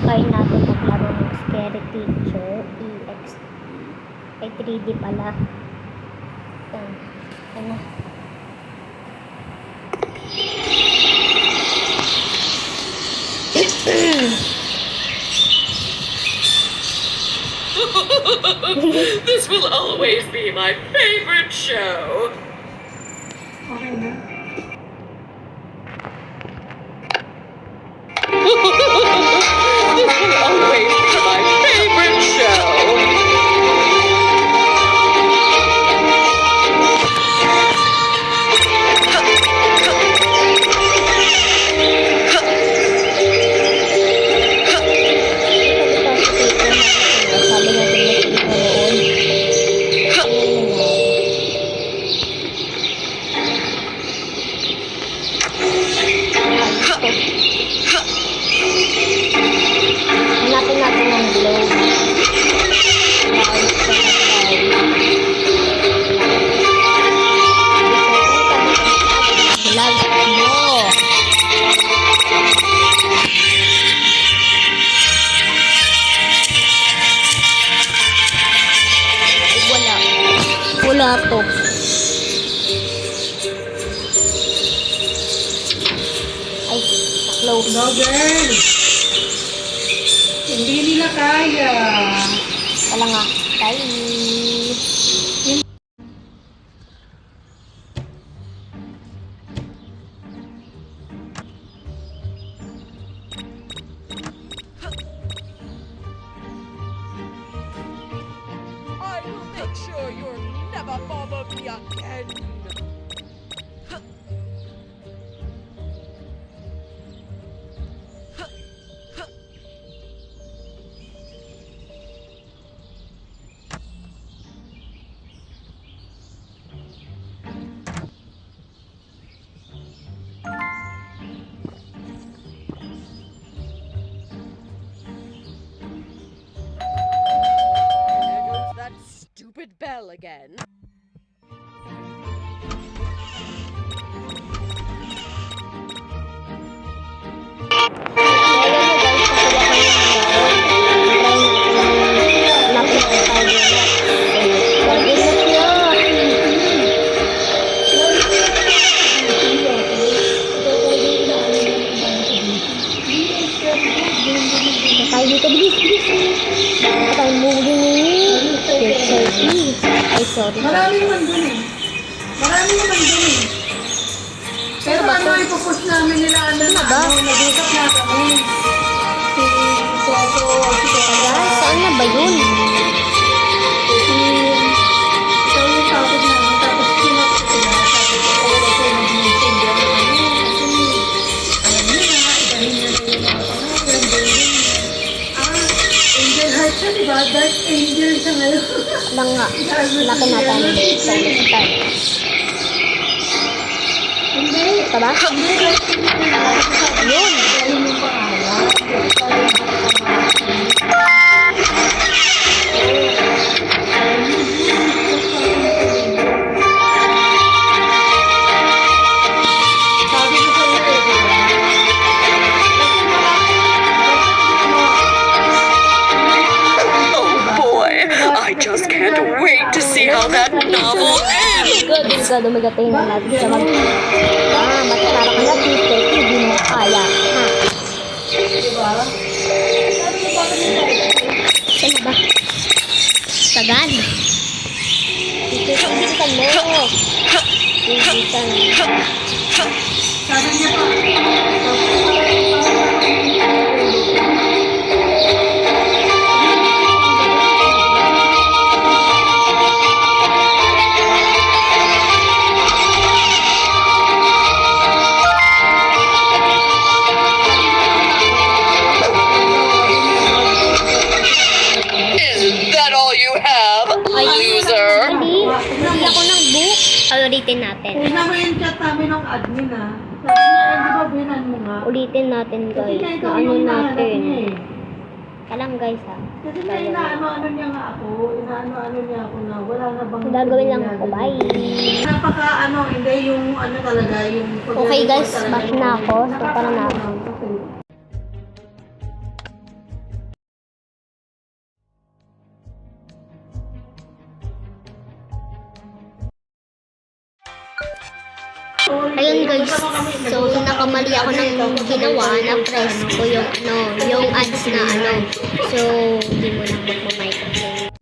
try natin maglaro ng Scary Teacher EXT. Ay 3D pala. Yan. Ano? This will always be my favorite show. Okay na. This will always be my favorite show. Hanapin natin ng globe. Lag mo. Wala. Wala to. Ay, na-close. No, girl. Hindi nila kaya. Wala nga. Bye. I will make sure you'll never bother me again. There goes that stupid bell again. Tayo dito, bilis, bilis. Tayo moving. Picture, please. Ay, sorry. Marami naman dun eh. Marami naman dun eh. Pero ano ipupush namin nila nag-usap na kami. Si Toto, si Kaya. Saan na ba yun? Ikaw yung topic namin, tapos sinap ko sila, tapos ako kasi nag-meeting din ako. Alam niyo na, ibahin na yung mga pangalan, ganyan. Angel Heart siya, diba? Dark Angel siya ngayon. Lang nga. Laki natin. So, let's start. Hindi. Ito ba? Yun. Galing yung pangalan. Sabi ko sa iyo eh, diba? Oh boy, I just can't wait to see how that novel ends. Good. Good. Umigatay na natin sa mag... Matara ka na dito. Hindi mo kaya. Ha? Diba? Sabi ko bakit hindi Saan ba? Tagal. Ibisan mo. Ibisan. sabi niya pa. Is that all you have, loser? Hindi ako ng book. Ulitin natin. Tingnan mo yung chat namin ng admin ah. Sabi niya, di ba binan mo nga? Ulitin natin Kasi guys. niya ikaw Na ano yung nahanap natin. niya eh. Kalang guys ha. Kasi na inaano-ano niya nga ako, inaano-ano niya ako na wala na bang Gagawin lang ako. Bye. Napaka ano, hindi yung ano talaga, yung Okay guys, back na ako. So, para na ako. Okay. Ayun guys, so nakamali ako ng ginawa na press ko yung yung ads na So, hindi mo na magmamicrophone.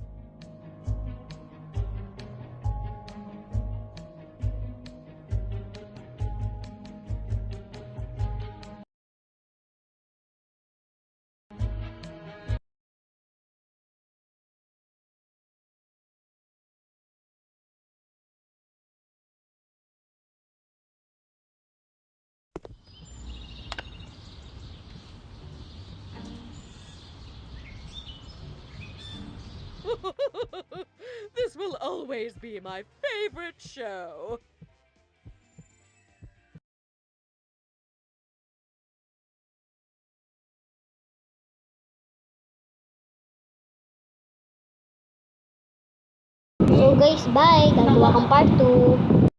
This will always be my favorite show. So guys, bye! Gagawa kang part 2.